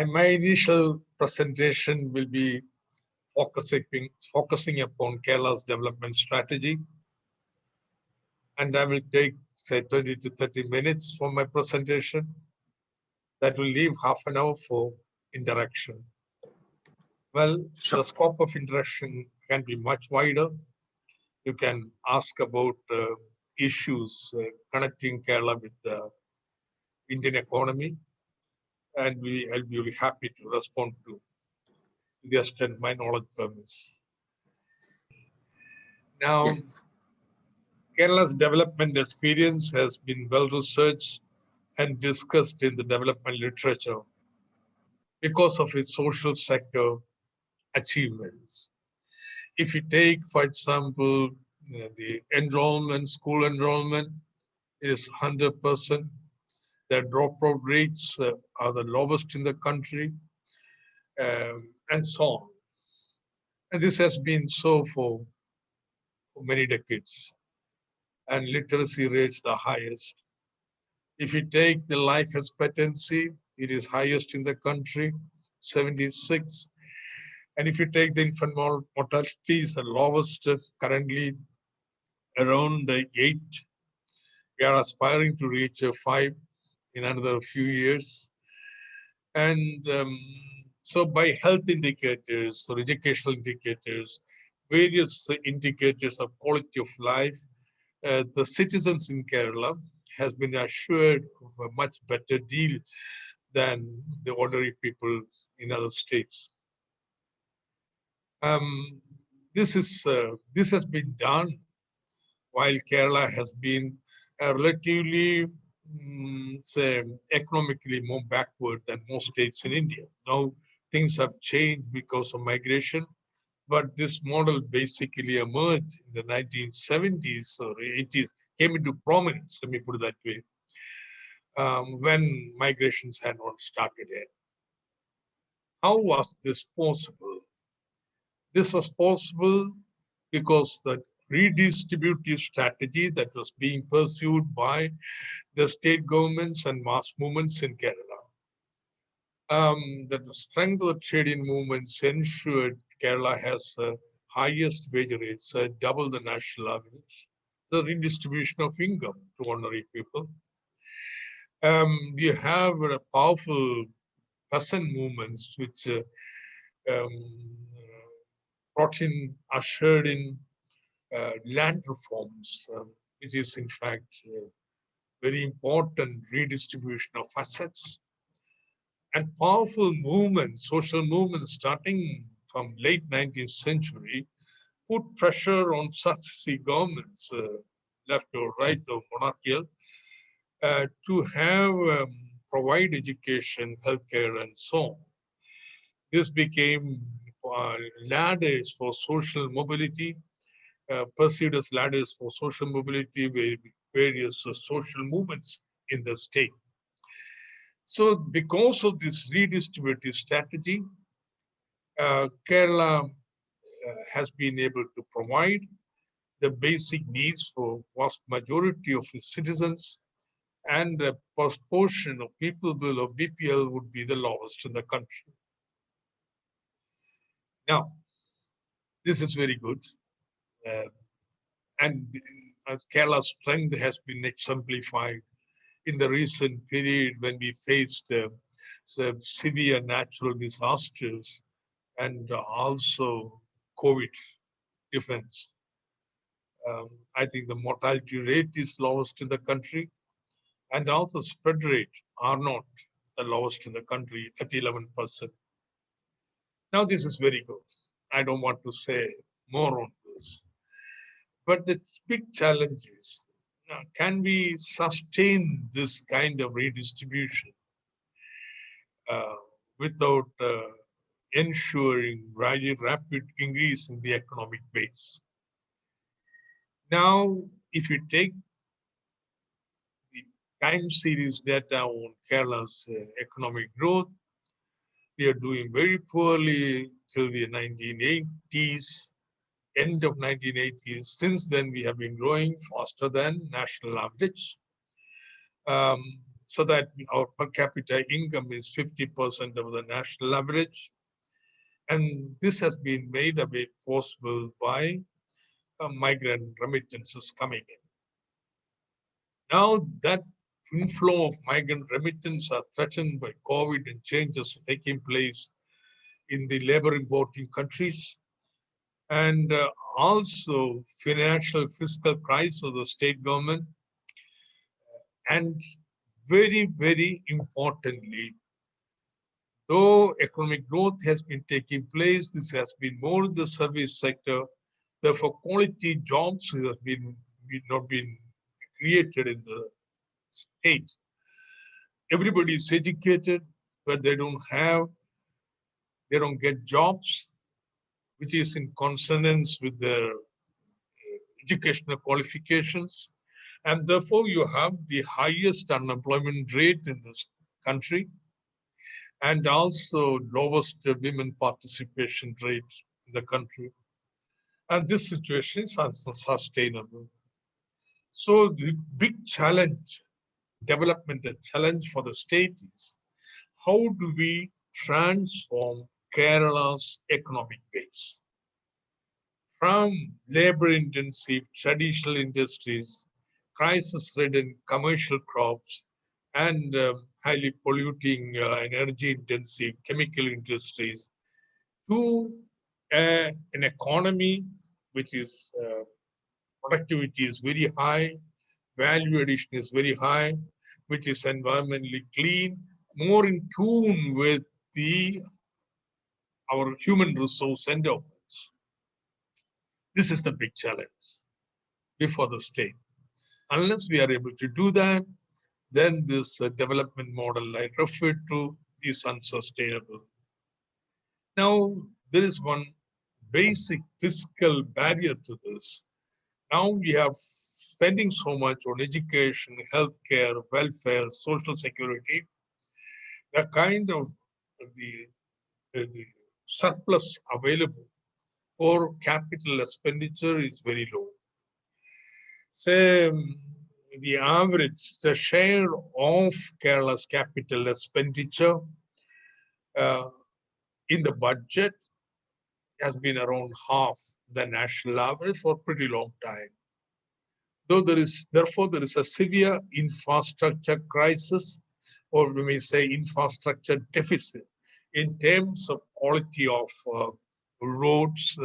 My initial presentation will be focusing upon Kerala's development strategy, and I will take, say, 20 to 30 minutes for my presentation. That will leave half an hour for interaction. Well, Sure. the scope of interaction can be much wider. You can ask about issues connecting Kerala with the Indian economy, and I'll be really happy to respond to the extent my knowledge permits. Now, Yes. Kerala's development experience has been well researched and discussed in the development literature because of its social sector achievements. If you take, for example, the enrollment, school enrollment is 100%. The dropout rates are the lowest in the country, and so on. And this has been so for many decades. And literacy rates the highest. If you take the life expectancy, it is highest in the country, 76. And if you take the infant mortality, is the lowest currently around 8. We are aspiring to reach 5 in another few years. And so by health indicators or educational indicators, various indicators of quality of life, the citizens in Kerala has been assured of a much better deal than the ordinary people in other states. This has been done while Kerala has been relatively, say, economically more backward than most states in India. Now things have changed because of migration, but this model basically emerged in the 1970s or 80s, came into prominence, let me put it that way, when migrations had not started yet. How was this possible? This was possible because the redistributive strategy that was being pursued by the state governments and mass movements in Kerala. That the strength of the trade union movements ensured Kerala has the highest wage rates, double the national average. The redistribution of income to ordinary people. We have a powerful peasant movements which ushered in land reforms, which is in fact very important redistribution of assets. And powerful movements, social movements starting from late 19th century, put pressure on successive governments, left or right or monarchical, to have provide education, healthcare, and so on. This became ladders for social mobility, perceived as ladders for social mobility, various social movements in the state. So because of this redistributive strategy, Kerala has been able to provide the basic needs for vast majority of its citizens, and a proportion of people below BPL would be the lowest in the country. Now, this is very good. And as Kerala's strength has been exemplified in the recent period when we faced severe natural disasters and also COVID events. I think the mortality rate is lowest in the country, and also spread rate are not the lowest in the country at 11%. Now this is very good. I don't want to say more on this. But the big challenge is, can we sustain this kind of redistribution without ensuring very rapid increase in the economic base? Now, if you take the time series data on Kerala's economic growth, we are doing very poorly till the 1980s, end of 1980s. Since then, we have been growing faster than national average. so that our per capita income is 50% of the national average. And this has been made possible by migrant remittances coming in. Now that inflow of migrant remittance are threatened by COVID and changes taking place in the labor importing countries, and also financial fiscal crisis of the state government, and very, very importantly, though economic growth has been taking place, this has been more in the service sector. Therefore, quality jobs have not been created in the state. Everybody is educated, but they don't get jobs, which is in consonance with their educational qualifications. And therefore, you have the highest unemployment rate in this country, and also lowest women participation rate in the country. And this situation is unsustainable. So the big challenge, developmental challenge for the state is, how do we transform Kerala's economic base from labor-intensive traditional industries, crisis-ridden commercial crops, and highly polluting energy-intensive chemical industries to an economy which is productivity is very high, value addition is very high, which is environmentally clean, more in tune with our human resource endowments. This is the big challenge before the state. Unless we are able to do that, then this development model I referred to is unsustainable. Now, there is one basic fiscal barrier to this. Now we have spending so much on education, healthcare, welfare, social security. The kind of the surplus available for capital expenditure is very low. Say the share of Kerala's capital expenditure in the budget has been around half the national average for a pretty long time. Therefore, there is a severe infrastructure crisis, or we may say infrastructure deficit, in terms of quality of roads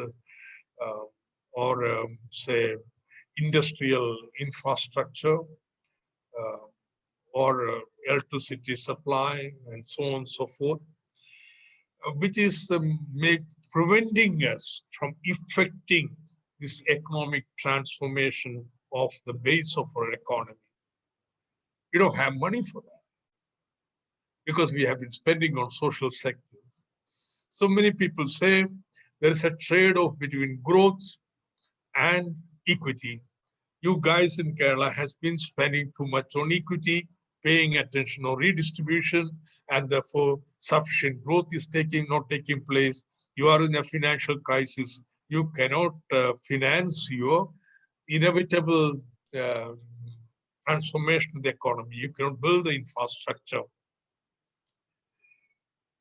or say industrial infrastructure or electricity supply and so on and so forth, which is preventing us from effecting this economic transformation of the base of our economy. We don't have money for that because we have been spending on social sectors. So many people say there is a trade-off between growth and equity. You guys in Kerala has been spending too much on equity, paying attention on redistribution, and therefore sufficient growth is not taking place. You are in a financial crisis. You cannot finance your inevitable transformation of the economy. You cannot build the infrastructure.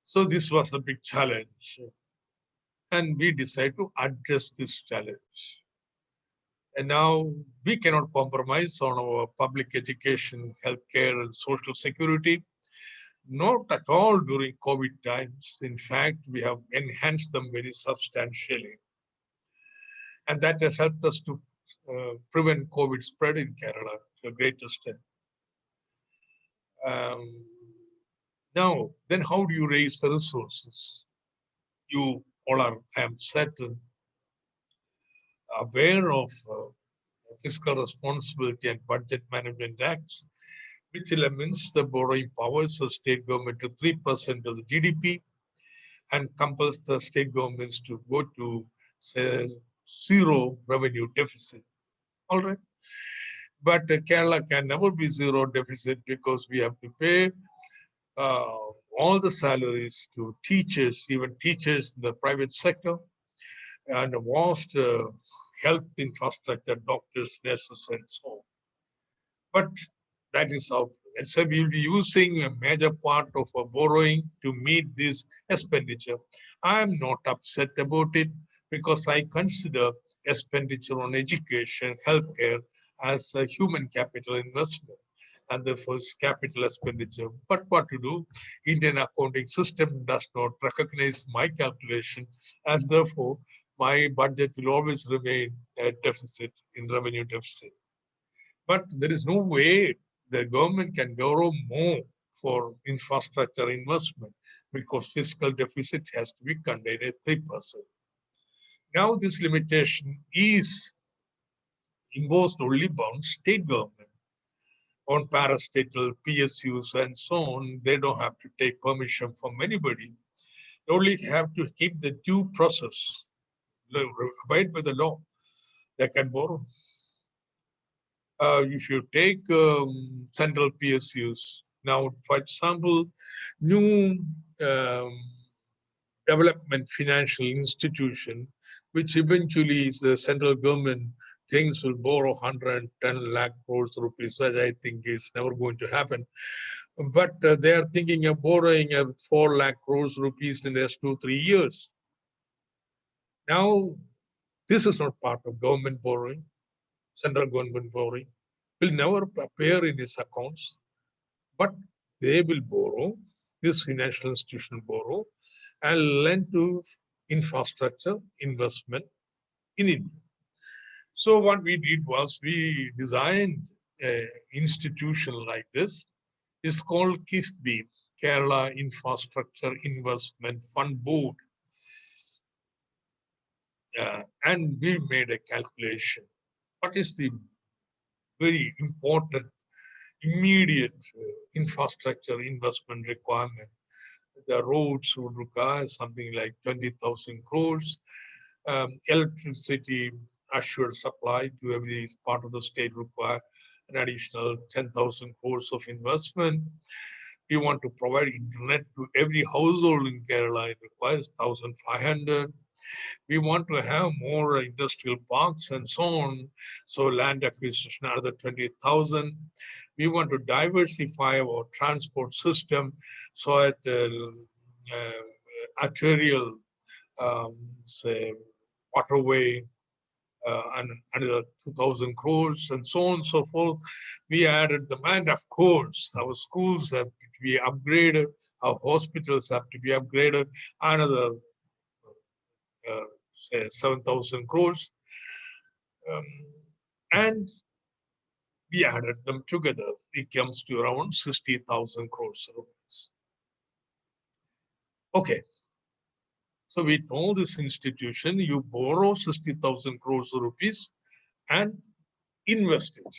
So this was a big challenge. And we decided to address this challenge. And now we cannot compromise on our public education, healthcare, and social security. Not at all during COVID times. In fact, we have enhanced them very substantially. And that has helped us to prevent COVID spread in Kerala to a great extent. Now, then how do you raise the resources? You all are, I am certain, aware of fiscal responsibility and budget management acts, which limits the borrowing powers of state government to 3% of the GDP and compels the state governments to go to, say, zero revenue deficit. All right. But Kerala can never be zero deficit because we have to pay all the salaries to teachers, even teachers in the private sector, and a vast health infrastructure, doctors, nurses, and so on. But that is And so we will be using a major part of our borrowing to meet this expenditure. I am not upset about it because I consider expenditure on education, healthcare as a human capital investment and therefore it's capital expenditure. But what to do? Indian accounting system does not recognize my calculation and therefore my budget will always remain a deficit in revenue deficit. But there is no way the government can borrow more for infrastructure investment because fiscal deficit has to be contained at 3%. Now this limitation is imposed only on state government, on parastatal PSUs and so on. They don't have to take permission from anybody. They only have to keep the due process, abide by the law. They can borrow. If you take central PSUs, now, for example, new development financial institution, which eventually is the central government thinks will borrow 110 lakh crores rupees, which I think is never going to happen. But they are thinking of borrowing 4 lakh crores rupees in the next 2-3 years. Now, this is not part of government borrowing, central government borrowing, will never appear in its accounts, but they will borrow, this financial institution borrow, and lend to infrastructure investment in India. So what we did was we designed an institution like this. It's called KIFBI, Kerala Infrastructure Investment Fund Board. And we made a calculation. What is the very important immediate infrastructure investment requirement? The roads would require something like 20,000 crores. Electricity assured supply to every part of the state require an additional 10,000 crores of investment. We want to provide internet to every household in Kerala. It requires 1,500. We want to have more industrial parks and so on. So land acquisition, another 20,000. We want to diversify our transport system so that arterial, say, waterway, and another 2,000 crores and so on and so forth. We added demand, of course. Our schools have to be upgraded. Our hospitals have to be upgraded. Another, say, 7,000 crores. And we added them together. It comes to around 60,000 crores rupees. Okay. So we told this institution, you borrow 60,000 crores rupees and invest it,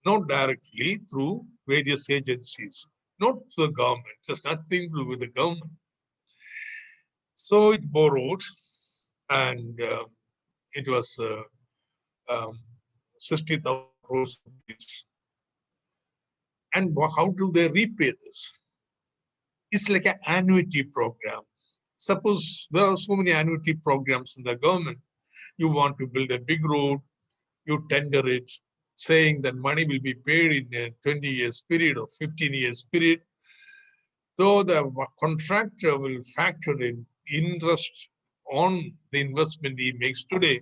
not directly through various agencies, not to the government, just nothing to do with the government. So it borrowed, and it was 60,000 crores rupees. And how do they repay this? It's like an annuity program. Suppose there are so many annuity programs in the government. You want to build a big road, you tender it, saying that money will be paid in a 20 years period or 15 years period. So the contractor will factor in interest on the investment he makes today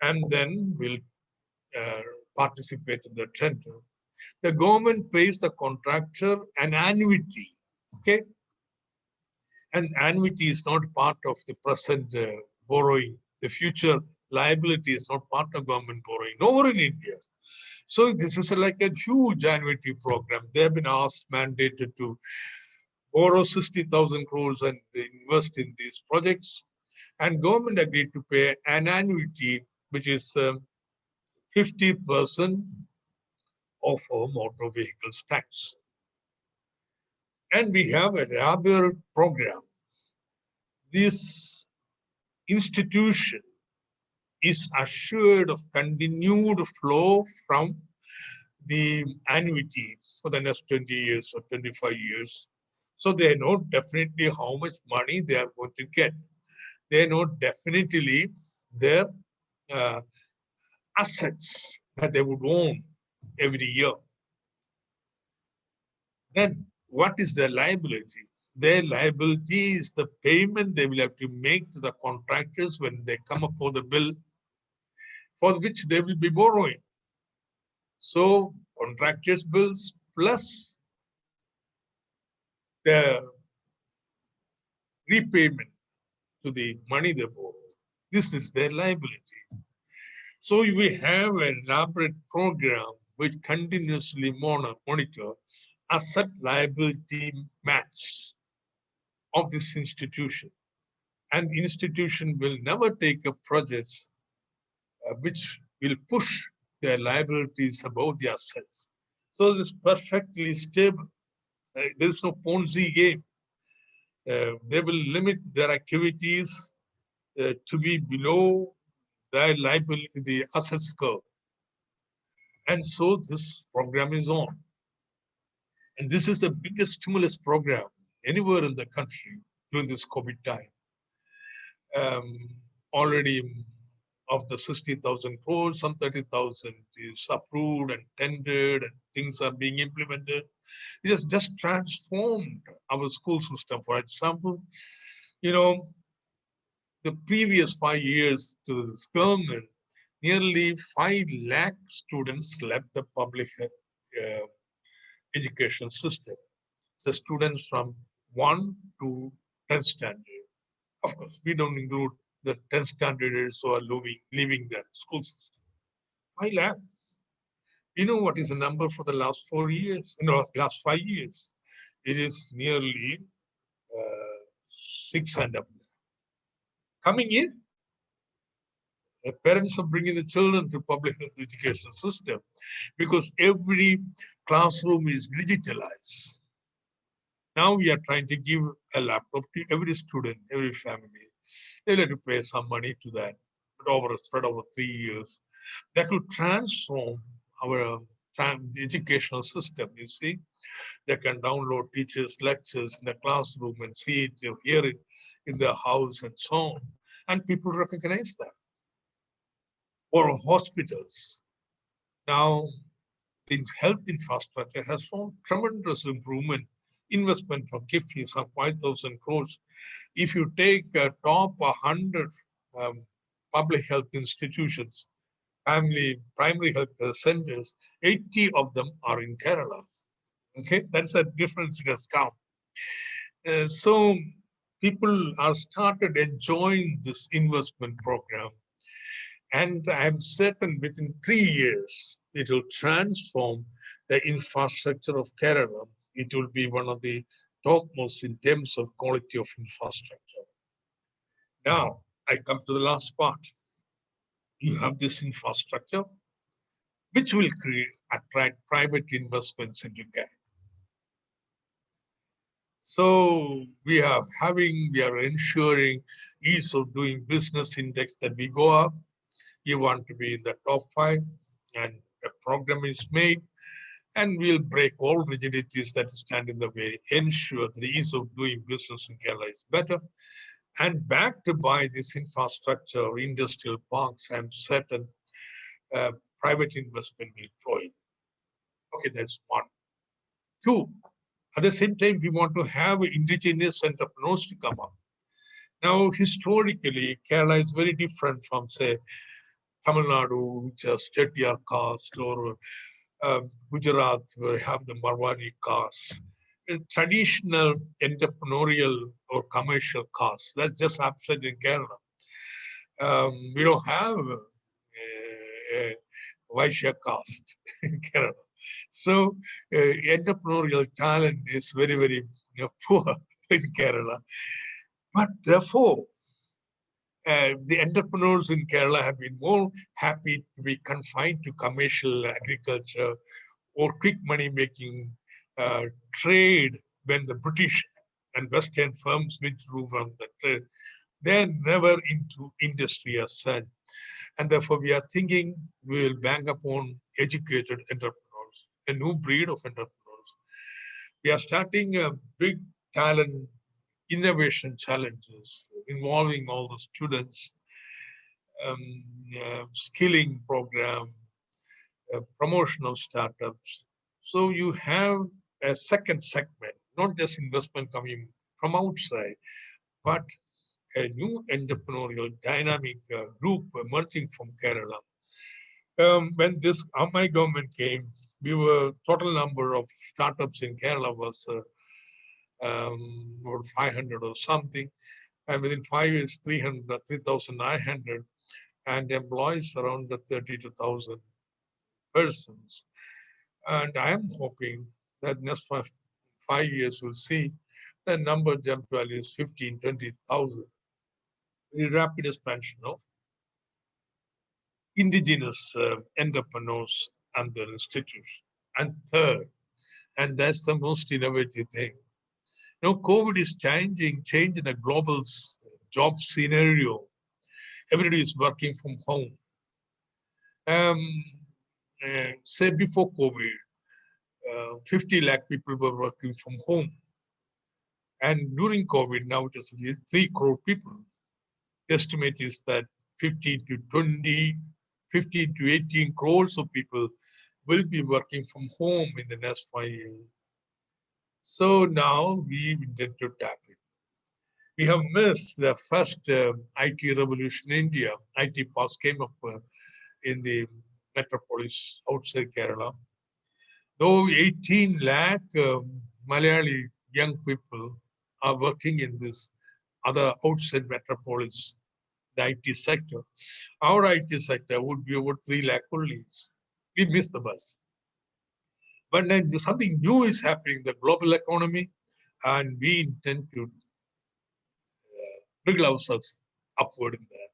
and then will participate in the tender. The government pays the contractor an annuity, okay? And annuity is not part of the present borrowing. The future liability is not part of government borrowing, nowhere in India. So this is like a huge annuity program. They have been asked, mandated to borrow 60,000 crores and invest in these projects. And government agreed to pay an annuity, which is 50% of our motor vehicles tax. And we have another program. This institution is assured of continued flow from the annuity for the next 20 years or 25 years. So they know definitely how much money they are going to get. They know definitely their assets that they would own every year. Then what is their liability? Their liability is the payment they will have to make to the contractors when they come up for the bill for which they will be borrowing. So contractors' bills plus the repayment to the money they borrow. This is their liability. So we have an elaborate program which continuously monitor asset liability match of this institution. And institution will never take up projects which will push their liabilities above the assets. So this is perfectly stable. There is no Ponzi game. They will limit their activities to be below their liability, the assets curve. And so this program is on. And this is the biggest stimulus program anywhere in the country during this COVID time. Already of the 60,000 crores, some 30,000 is approved and tendered and things are being implemented. It has just transformed our school system. For example, you know, the previous 5 years to this government, nearly 5 lakh students left the public education system. So students from 1 to 10 standard. Of course, we don't include the 10 standarders who are leaving the school system. 5 lakh. You know what is the number for the last 4 years? No, last 5 years. It is nearly 600 coming in. The parents are bringing the children to public education system because every classroom is digitalized. Now we are trying to give a laptop to every student, every family. They'll have to pay some money to that, but spread over 3 years. That will transform our educational system. You see, they can download teachers' lectures in the classroom and see it, hear it in their house and so on. And people recognize that. Or hospitals. Now, the health infrastructure has shown tremendous improvement. Investment from KIFI, some 5,000 crores. If you take top 100 public health institutions, primary health centers, 80 of them are in Kerala. Okay, that's a difference it has come. So people are started enjoying this investment program. And I'm certain within 3 years, it will transform the infrastructure of Kerala. It will be one of the topmost in terms of quality of infrastructure. Now, I come to the last part. You have this infrastructure, which will attract private investments into Kerala. So we are ensuring ease of doing business index that we go up. You want to be in the top 5, and a program is made, and we'll break all rigidities that stand in the way, ensure the ease of doing business in Kerala is better, and backed by this infrastructure, industrial parks, I'm certain private investment will flow in. Okay, that's 1. 2, at the same time, we want to have indigenous entrepreneurs to come up. Now, historically, Kerala is very different from, say, Tamil Nadu, which has Chettiar caste, or Gujarat, where we have the Marwari caste. Traditional entrepreneurial or commercial caste. That's just absent in Kerala. We don't have a Vaishya caste in Kerala. So entrepreneurial talent is very, very poor in Kerala. But therefore, the entrepreneurs in Kerala have been more happy to be confined to commercial agriculture or quick money making trade when the British and Western firms withdrew from the trade. They're never into industry as such. And therefore, we are thinking we will bank upon educated entrepreneurs, a new breed of entrepreneurs. We are starting a big talent innovation challenges involving all the students, skilling program, promotion of startups. So you have a second segment, not just investment coming from outside, but a new entrepreneurial dynamic group emerging from Kerala. When this my government came, we were total number of startups in Kerala was about 500 or something, and within 5 years, 300, 3,900, and employs around 32,000 persons. And I am hoping that next 5 years we'll see the number jump to at least 15, 20,000. The rapid expansion of indigenous entrepreneurs and their institutions. And third, and that's the most innovative thing. COVID is changing the global job scenario. Everybody is working from home. Say before COVID, 50 lakh people were working from home. And during COVID, now it is 3 crore people. The estimate is that 15 to 18 crores of people will be working from home in the next 5 years. So now we intend to tap it. We have missed the first IT revolution in India. IT parks came up in the metropolis outside Kerala. Though 18 lakh Malayali young people are working in this other outside metropolis, the IT sector, our IT sector would be over 3 lakh only. We missed the bus. But then something new is happening in the global economy, and we intend to wriggle ourselves upward in that.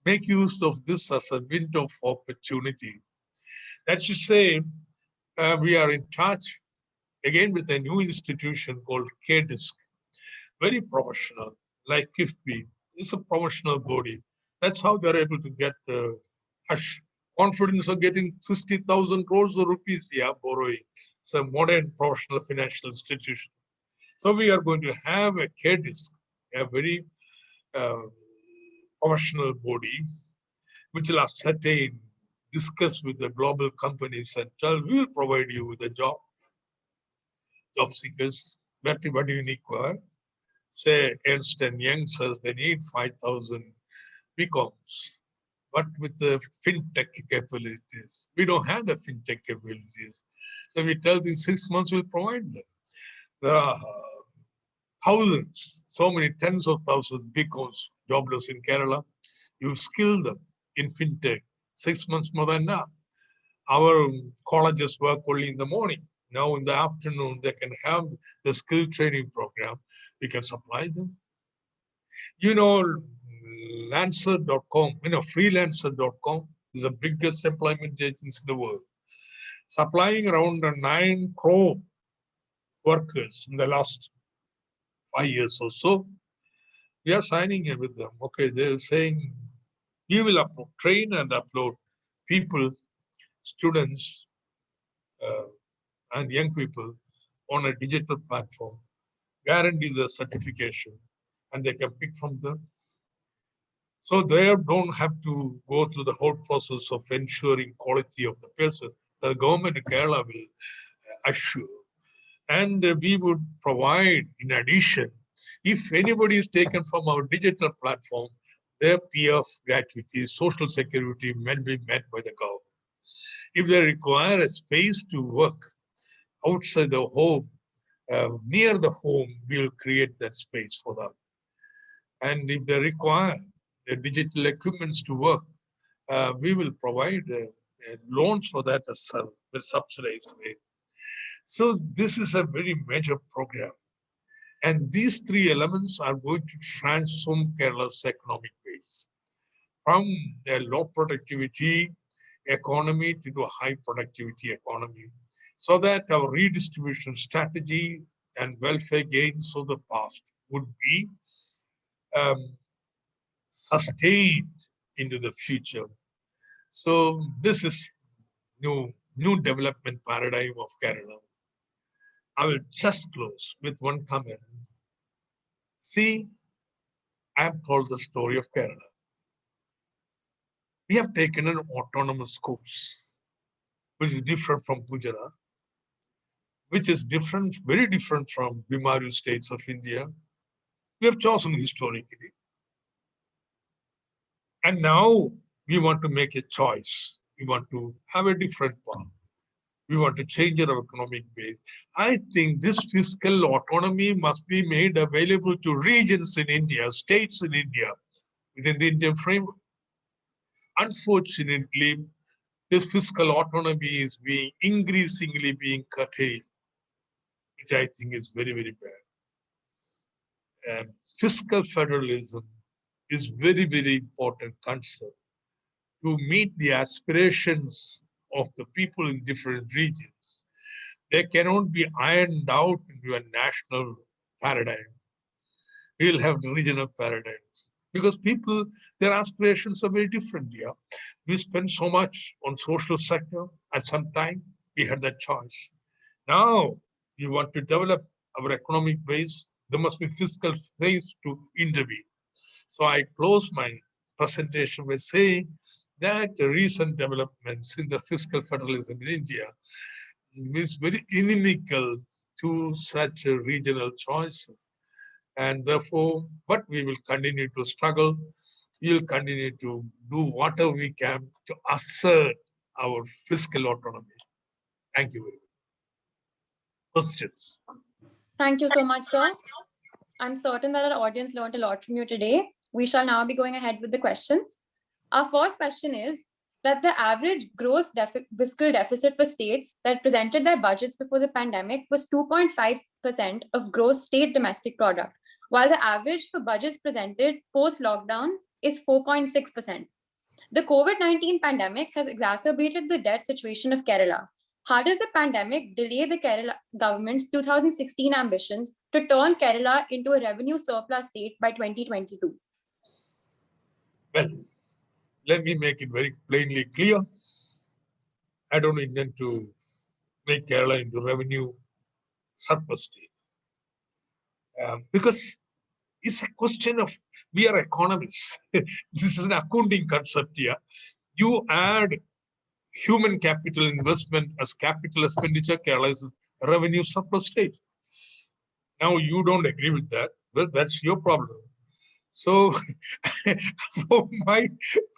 Make use of this as a window of opportunity. That should say, we are in touch again with a new institution called KDISC, very professional, like KIFBI. It's a professional body. That's how they're able to get confidence of getting 60,000 crores of rupees borrowing. It's a modern professional financial institution. So we are going to have a KDISC, a very professional body, which will ascertain, discuss with the global companies and tell, we will provide you with a job seekers. What do you require? Say Ernst & Young says they need 5,000 BComs, but with the fintech capabilities. We don't have the fintech capabilities. So we tell them 6 months we'll provide them. There are thousands, so many tens of thousands of BComs jobless in Kerala. You skill them in fintech. 6 months more than enough. Our colleges work only in the morning. Now in the afternoon, they can have the skill training program. We can supply them. Lancer.com, freelancer.com is the biggest employment agency in the world, supplying around 9 crore workers in the last 5 years or so. We are signing in with them. Okay, they're saying we will train and upload people, students, and young people on a digital platform, guarantee the certification, and they can pick from them. So they don't have to go through the whole process of ensuring quality of the person. The government in Kerala will assure. And we would provide, in addition, if anybody is taken from our digital platform, their PF gratuity, social security may be met by the government. If they require a space to work outside the home, near the home, we'll create that space for them. And if they require the digital equipments to work, we will provide loans for that as a subsidized rate. So this is a very major program. And these 3 elements are going to transform Kerala's economic base from a low productivity economy to a high productivity economy, so that our redistribution strategy and welfare gains of the past would be sustained into the future. So this is new development paradigm of Kerala. I will just close with one comment. See, I have told the story of Kerala. We have taken an autonomous course, which is different from Gujarat, which is different, very different from Bimaru states of India. We have chosen historically. And now we want to make a choice. We want to have a different path. We want to change our economic base. I think this fiscal autonomy must be made available to regions in India, states in India, within the Indian framework. Unfortunately, this fiscal autonomy is being increasingly being curtailed, which I think is very, very bad. Fiscal federalism is very, very important concept to meet the aspirations of the people in different regions. They cannot be ironed out into a national paradigm. We'll have regional paradigms because people, their aspirations are very different here. We spend so much on social sector at some time, we had that choice. Now, we want to develop our economic base, there must be fiscal space to intervene. So I close my presentation by saying that the recent developments in the fiscal federalism in India is very inimical to such regional choices. And therefore, but we will continue to struggle. We will continue to do whatever we can to assert our fiscal autonomy. Thank you very much. Questions? Thank you so much, sir. I'm certain that our audience learned a lot from you today. We shall now be going ahead with the questions. Our first question is that the average gross fiscal deficit for states that presented their budgets before the pandemic was 2.5% of gross state domestic product, while the average for budgets presented post-lockdown is 4.6%. The COVID-19 pandemic has exacerbated the debt situation of Kerala. How does the pandemic delay the Kerala government's 2016 ambitions to turn Kerala into a revenue surplus state by 2022? Well, let me make it very plainly clear. I don't intend to make Kerala into revenue surplus state. Because it's a question of, we are economists. This is an accounting concept here. You add human capital investment as capital expenditure, Kerala is a revenue surplus state. Now you don't agree with that, well, that's your problem. So for my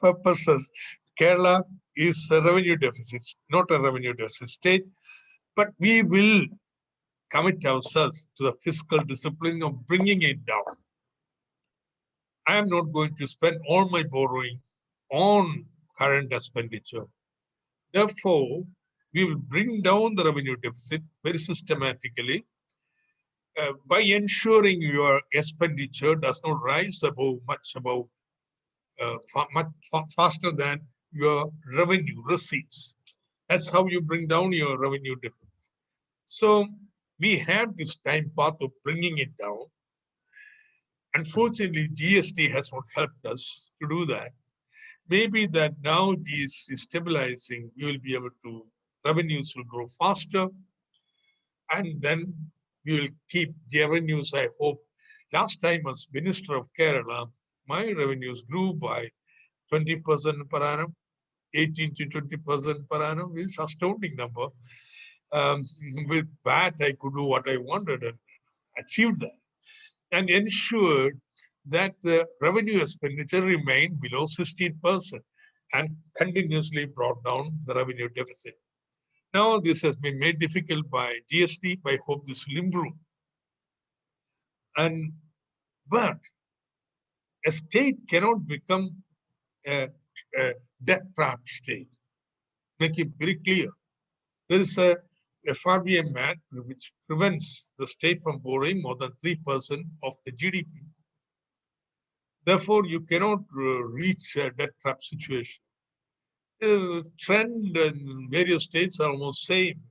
purposes, Kerala is a revenue deficit, not a revenue deficit state, but we will commit ourselves to the fiscal discipline of bringing it down. I am not going to spend all my borrowing on current expenditure. Therefore, we will bring down the revenue deficit very systematically by ensuring your expenditure does not rise much faster than your revenue receipts. That's how you bring down your revenue deficit. So we have this time path of bringing it down. Unfortunately, GST has not helped us to do that. Maybe that now GST is stabilizing, we will be able to, revenues will grow faster, and then we will keep the revenues, I hope. Last time as Minister of Kerala, my revenues grew by 20% per annum, 18 to 20% per annum. It's an astounding number. With that, I could do what I wanted and achieved that, and ensured that the revenue expenditure remained below 16% and continuously brought down the revenue deficit. Now this has been made difficult by GST. I hope this will improve. But a state cannot become a debt-trapped state. Make it very clear. There is a FRBA math which prevents the state from borrowing more than 3% of the GDP. Therefore, you cannot reach a debt-trap situation. The trend in various states are almost same.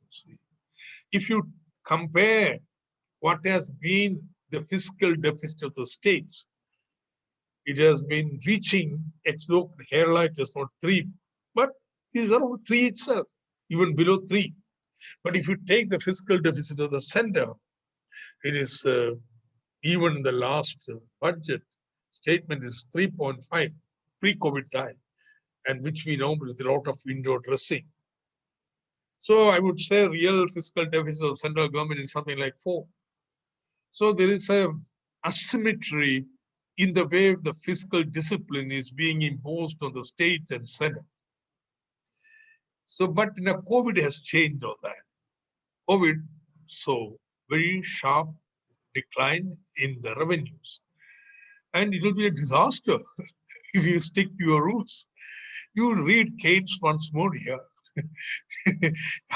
If you compare what has been the fiscal deficit of the states, it has been reaching, though Kerala it is not 3, but it is around 3 itself, even below 3. But if you take the fiscal deficit of the center, it is even the last budget statement is 3.5 pre-COVID time, and which we know with a lot of window dressing. So I would say real fiscal deficit of central government is something like 4. So there is a asymmetry in the way the fiscal discipline is being imposed on the state and center. So, but COVID has changed all that. COVID saw very sharp decline in the revenues. And it will be a disaster if you stick to your rules. You read Keynes once more here.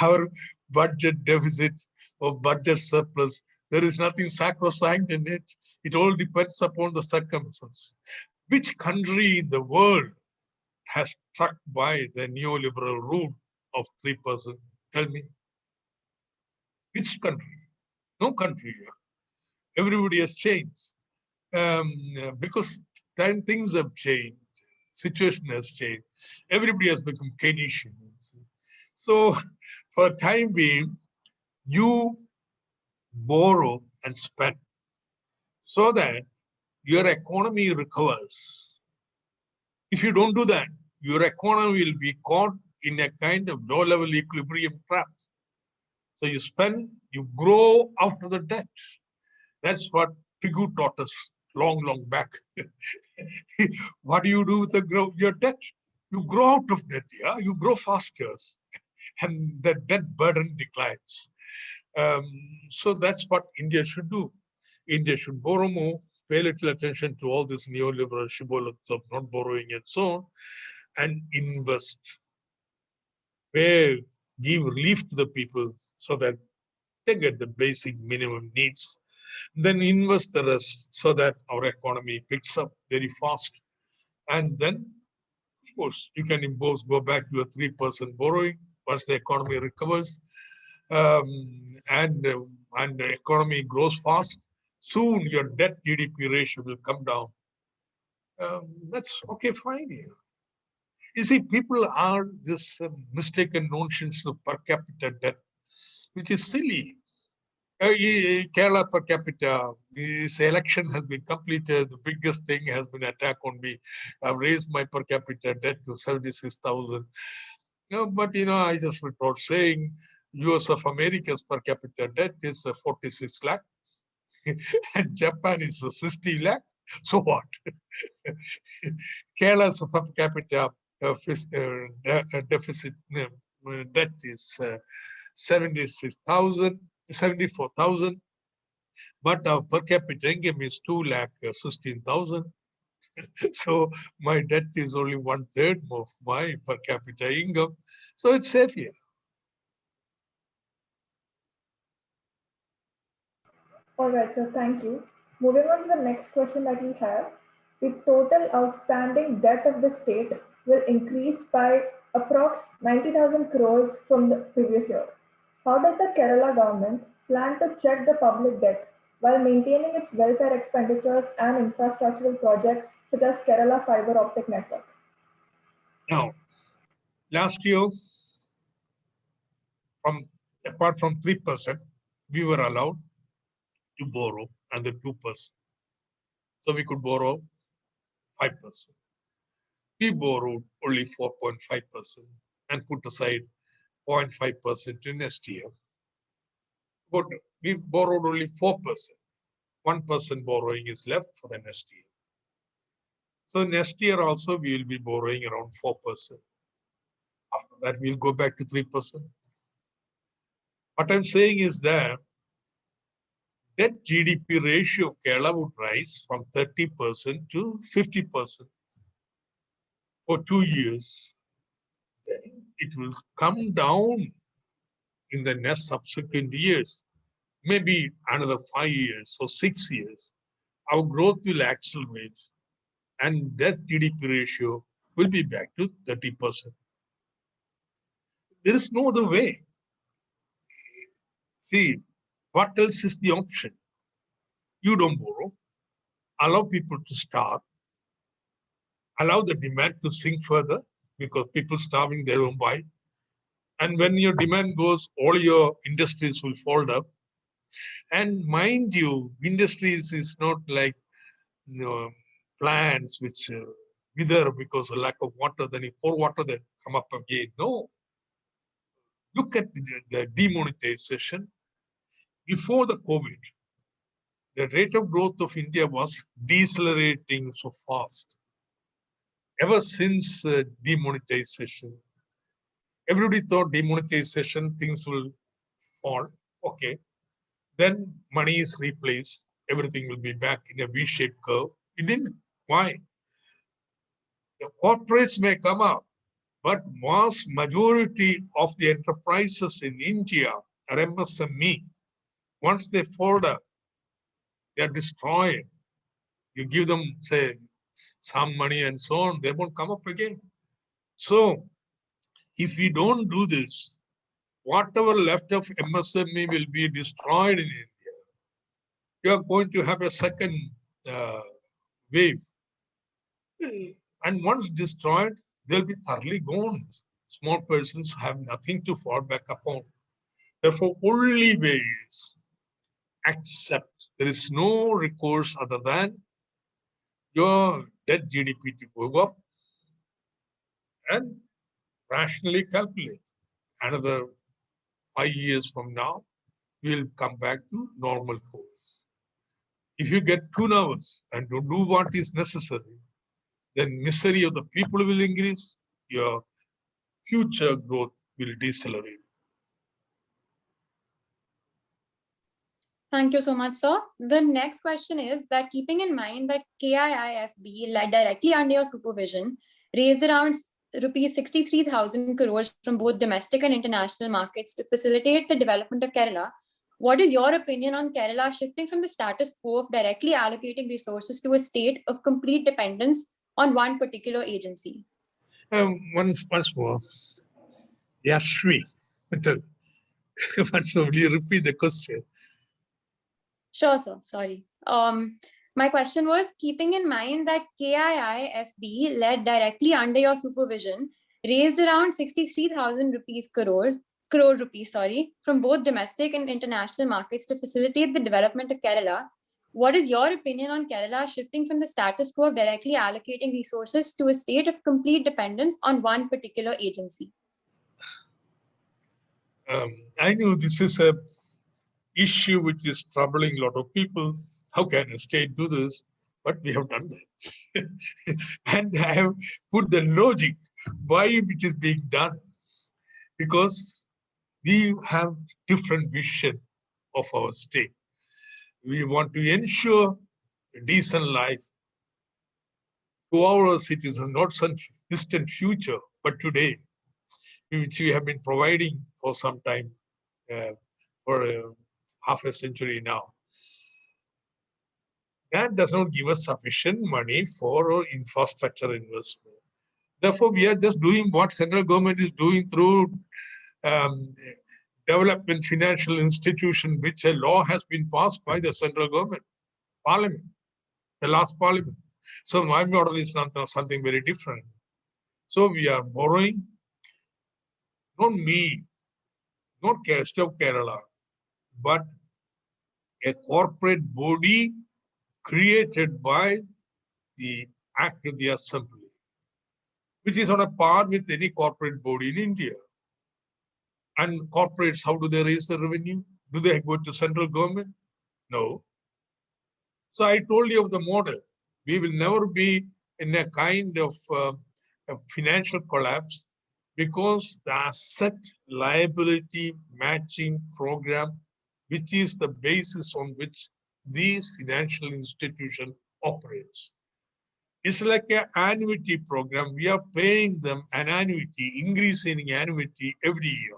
Our budget deficit or budget surplus, there is nothing sacrosanct in it. It all depends upon the circumstances. Which country in the world has struck by the neoliberal rule of 3%? Tell me. Which country? No country here. Everybody has changed. Because then things have changed. Situation has changed. Everybody has become Keynesian. So for time being, you borrow and spend so that your economy recovers. If you don't do that, your economy will be caught in a kind of low-level equilibrium trap. So you spend, you grow out of the debt. That's what Pigou taught us long back. What do you do with your debt? You grow out of debt, yeah? You grow faster, and the debt burden declines. So that's what India should do. India should borrow more, pay little attention to all this neoliberal shibboleths of not borrowing and so on, and invest. Give relief to the people so that they get the basic minimum needs. Then invest the rest so that our economy picks up very fast. And then, of course, you can go back to a 3% borrowing once the economy recovers. And the economy grows fast. Soon your debt GDP ratio will come down. That's okay, fine here. You see, people are this mistaken notions of per capita debt, which is silly. Kerala per capita, this election has been completed. The biggest thing has been attack on me. I've raised my per capita debt to 76,000. But I just report saying US of America's per capita debt is 46 lakh and Japan is 60 lakh. So what? Kerala's per capita deficit debt is 74,000, but our per capita income is 2,16,000. So my debt is only 1/3 of my per capita income. So it's safe here. All right, so thank you. Moving on to the next question that we have. The total outstanding debt of the state will increase by approx 90,000 crores from the previous year. How does the Kerala government plan to check the public debt while maintaining its welfare expenditures and infrastructural projects such as Kerala fiber optic network? Now, last year, apart from 3%, we were allowed to borrow under 2%. So we could borrow 5%. We borrowed only 4.5% and put aside 0.5% in next year. But we borrowed only 4%. 1% borrowing is left for the next year. So next year also we will be borrowing around 4%. After that we'll go back to 3%. What I'm saying is that debt GDP ratio of Kerala would rise from 30% to 50% for 2 years. Then it will come down in the next subsequent years, maybe another 5 years or 6 years. Our growth will accelerate and debt GDP ratio will be back to 30%. There is no other way. See, what else is the option? You don't borrow, allow people to starve, allow the demand to sink further because people starving, they don't buy. And when your demand goes, all your industries will fall down. And mind you, industries is not like plants which wither because of lack of water. Then you pour water, they come up again. No. Look at the demonetization. Before the COVID, the rate of growth of India was decelerating so fast. Ever since demonetization, everybody thought demonetization, things will fall. Okay. Then money is replaced. Everything will be back in a V-shaped curve. It didn't. Why? The corporates may come up, but vast majority of the enterprises in India are MSME. Once they fold up, they're destroyed. You give them, say, some money and so on, they won't come up again. So if we don't do this, whatever left of MSME will be destroyed in India. You are going to have a second wave. And once destroyed, they'll be thoroughly gone. Small persons have nothing to fall back upon. Therefore, only way is accept. There is no recourse other than your debt GDP to go up and rationally calculate. Another 5 years from now, we'll come back to normal course. If you get too nervous and don't do what is necessary, then misery of the people will increase, your future growth will decelerate. Thank you so much, sir. The next question is that keeping in mind that KIIFB, led directly under your supervision, raised around rupees 63,000 crores from both domestic and international markets to facilitate the development of Kerala, what is your opinion on Kerala shifting from the status quo of directly allocating resources to a state of complete dependence on one particular agency? Once more, yes, Sri. Once more, will you repeat the question? Sure, sir. Sorry. My question was, keeping in mind that KIIFB, led directly under your supervision, raised around 63,000 crore rupees, from both domestic and international markets to facilitate the development of Kerala. What is your opinion on Kerala shifting from the status quo of directly allocating resources to a state of complete dependence on one particular agency? I know this is a issue which is troubling a lot of people. How can a state do this? But we have done that. And I have put the logic why it is being done. Because we have different vision of our state. We want to ensure a decent life to our citizens, not some distant future, but today, which we have been providing for some time, for half a century now. That does not give us sufficient money for our infrastructure investment. Therefore, we are just doing what central government is doing through development financial institution, which a law has been passed by the central government, parliament, the last parliament. So my model is something very different. So we are borrowing, not me, not State of Kerala, but a corporate body created by the Act of the Assembly, which is on a par with any corporate body in India. And corporates, how do they raise the revenue? Do they go to central government? No. So I told you of the model. We will never be in a kind of a financial collapse because the asset liability matching program, which is the basis on which these financial institution operates. It's like an annuity program. We are paying them an annuity, increasing annuity every year.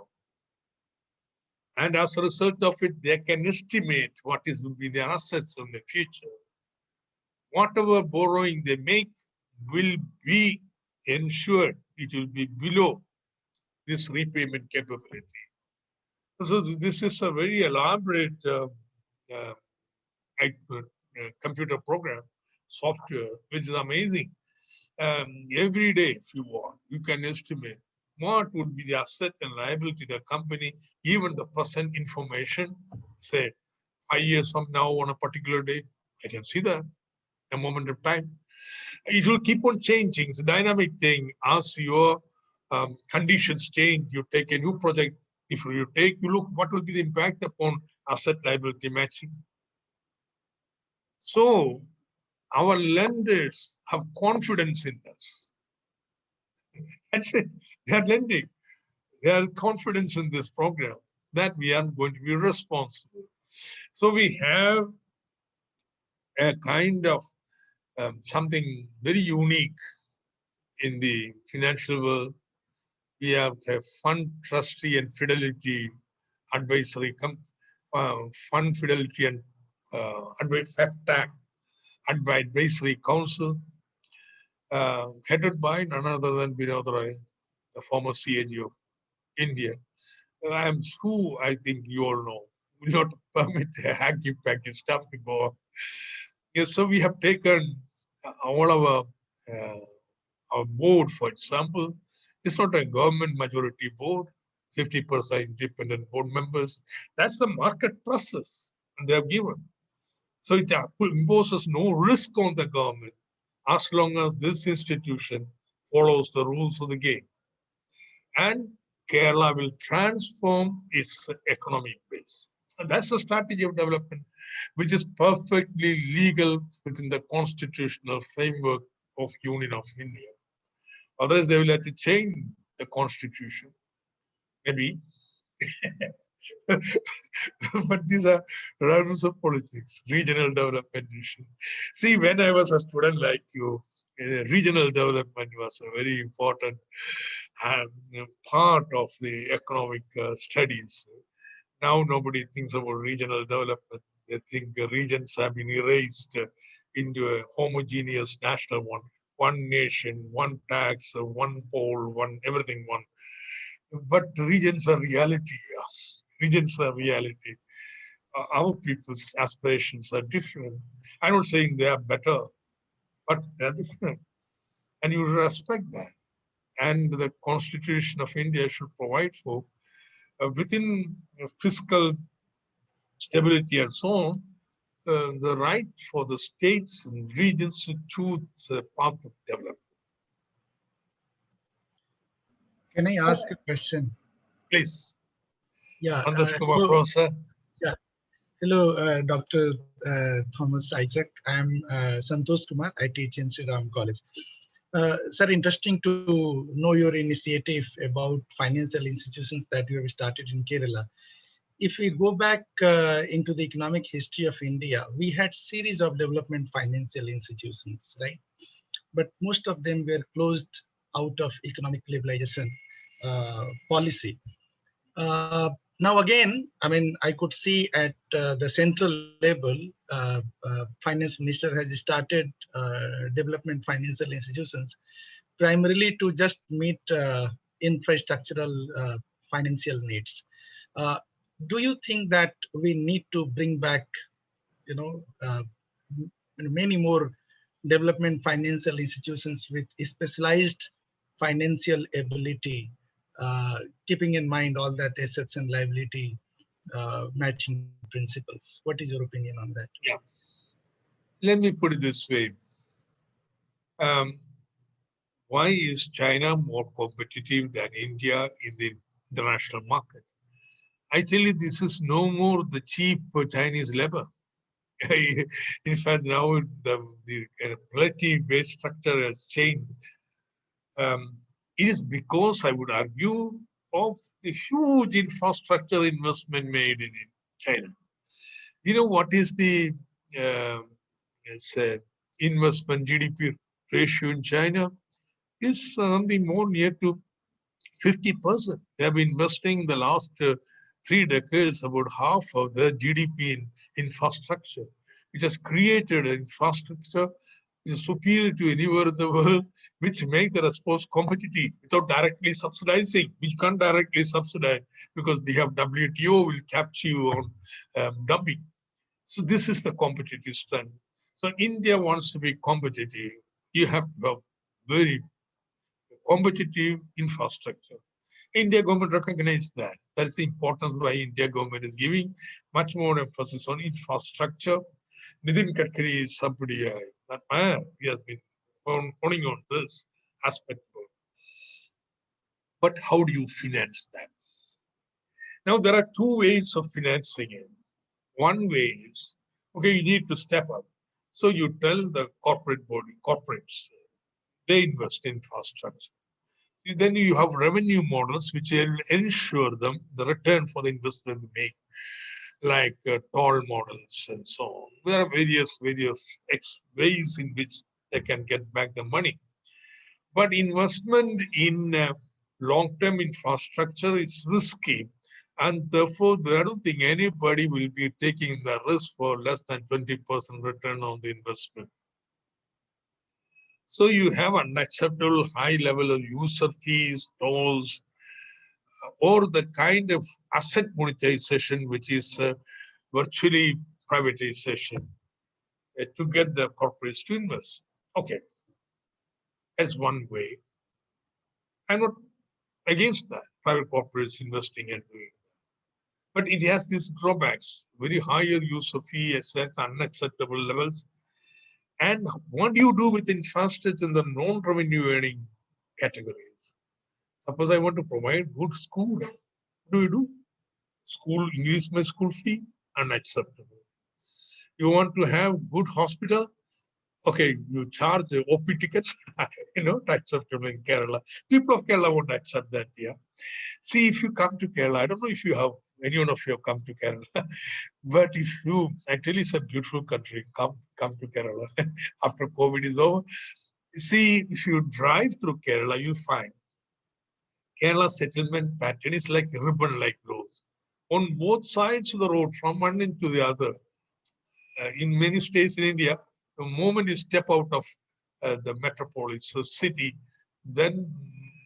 And as a result of it, they can estimate what will be their assets in the future. Whatever borrowing they make will be ensured it will be below this repayment capability. So this is a very elaborate computer program, software, which is amazing. Every day, if you want, you can estimate what would be the asset and liability of the company, even the present information, say 5 years from now on a particular day, I can see that, a moment of time. It will keep on changing. It's a dynamic thing. As your conditions change, you take a new project If you look, what will be the impact upon asset liability matching? So our lenders have confidence in us. That's it. They are lending. They have confidence in this program that we are going to be responsible. So we have a kind of something very unique in the financial world. We have a fund trustee and fidelity advisory, fund fidelity and FTAC advisory council, headed by none other than Vinod Roy, the former CAG of India. Who I think you all know will not permit a hacky-packy stuff to go on. Yes, so we have taken all our board, for example. It's not a government majority board, 50% independent board members. That's the market process and they have given. So it imposes no risk on the government as long as this institution follows the rules of the game. And Kerala will transform its economic base. And that's the strategy of development, which is perfectly legal within the constitutional framework of Union of India. Otherwise, they will have to change the constitution. Maybe. But these are rules of politics, regional development issue. See, when I was a student like you, regional development was a very important part of the economic studies. Now nobody thinks about regional development. They think regions have been erased into a homogeneous national one. One nation, one tax, one poll, one everything one. But regions are reality. Regions are reality. Our people's aspirations are different. I'm not saying they are better, but they're different. And you respect that. And the Constitution of India should provide for, within fiscal stability and so on, the right for the states and regions to choose the path of development. Can I ask a question? Please. Yeah. Santosh Kumar, Hello, Professor. yeah. Hello, Dr. Thomas Isaac. I'm Santosh Kumar. I teach in Sri Ram College. Sir, interesting to know your initiative about financial institutions that you have started in Kerala. If we go back into the economic history of India, we had series of development financial institutions, right? But most of them were closed out of economic liberalization policy. Now again, I mean, I could see at the central level, finance minister has started development financial institutions primarily to just meet infrastructural financial needs. Do you think that we need to bring back, many more development financial institutions with specialized financial ability, keeping in mind all that assets and liability matching principles? What is your opinion on that? Yeah. Let me put it this way. Why is China more competitive than India in the international market? I tell you, this is no more the cheap Chinese labor. In fact, now the quality-based structure has changed. It is because, I would argue, of the huge infrastructure investment made in China. You know what is the investment GDP ratio in China? Is something more near to 50%. They have been investing the last 3 decades about half of their GDP in infrastructure, which has created an infrastructure which is superior to anywhere in the world, which make the response competitive without directly subsidizing. We can't directly subsidize because they have WTO will capture you on dumping. So this is the competitive strength. So India wants to be competitive. You have to have very competitive infrastructure. India government recognizes that. That's the importance why India government is giving much more emphasis on infrastructure. Nitin Gadkari is somebody, that man, he has been honing on this aspect. But how do you finance that? Now, there are two ways of financing it. One way is, okay, you need to step up. So you tell the corporates, they invest in infrastructure. Then you have revenue models which will ensure them the return for the investment they make, like toll models and so on. There are various ways in which they can get back the money. But investment in long-term infrastructure is risky. And therefore, I don't think anybody will be taking the risk for less than 20% return on the investment. So you have unacceptable high level of user fees, tolls, or the kind of asset monetization, which is virtually privatization to get the corporates to invest. Okay, that's one way. I'm not against that, private corporates investing and doing that. But it has these drawbacks, very higher user fee at unacceptable levels. And what do you do with infrastructure in the non-revenue earning categories? Suppose I want to provide good school. What do you do? School, increase my school fee? Unacceptable. You want to have good hospital? Okay, you charge the OP tickets, acceptable in Kerala. People of Kerala won't accept that, yeah. See, if you come to Kerala, I don't know if you have, anyone of you have come to Kerala, but if you, actually it's a beautiful country, come to Kerala after COVID is over. See, if you drive through Kerala, you'll find Kerala settlement pattern is like ribbon-like roads. On both sides of the road, from one end to the other, in many states in India, the moment you step out of the metropolis, the city, then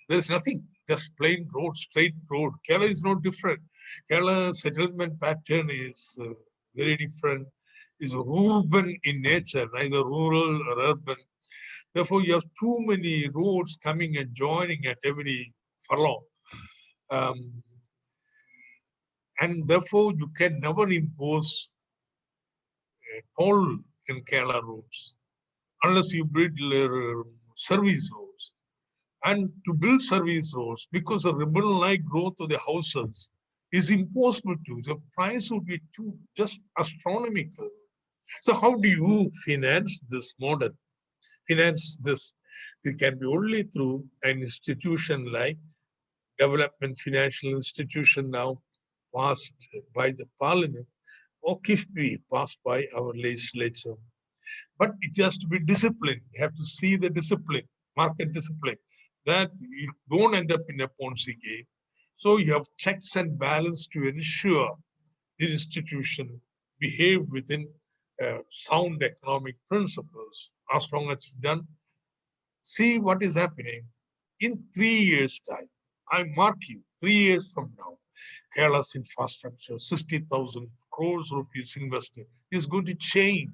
there's nothing, just plain road, straight road. Kerala is no different. Kerala settlement pattern is very different, is urban in nature, neither rural or urban. Therefore, you have too many roads coming and joining at every furlong. And therefore, you can never impose toll in Kerala roads unless you build service roads. And to build service roads, because the ribbon-like growth of the houses is impossible to, the price would be too just astronomical. So how do you finance this model? Finance this? It can be only through an institution like Development Financial Institution, now passed by the Parliament, or KIFBI, passed by our legislature. But it has to be disciplined. You have to see the discipline, market discipline, that you don't end up in a Ponzi game. So you have checks and balance to ensure the institution behave within sound economic principles. As long as it's done, see what is happening in 3 years' time. I mark you, 3 years from now, Kerala's infrastructure, 60,000 crores rupees invested, is going to change.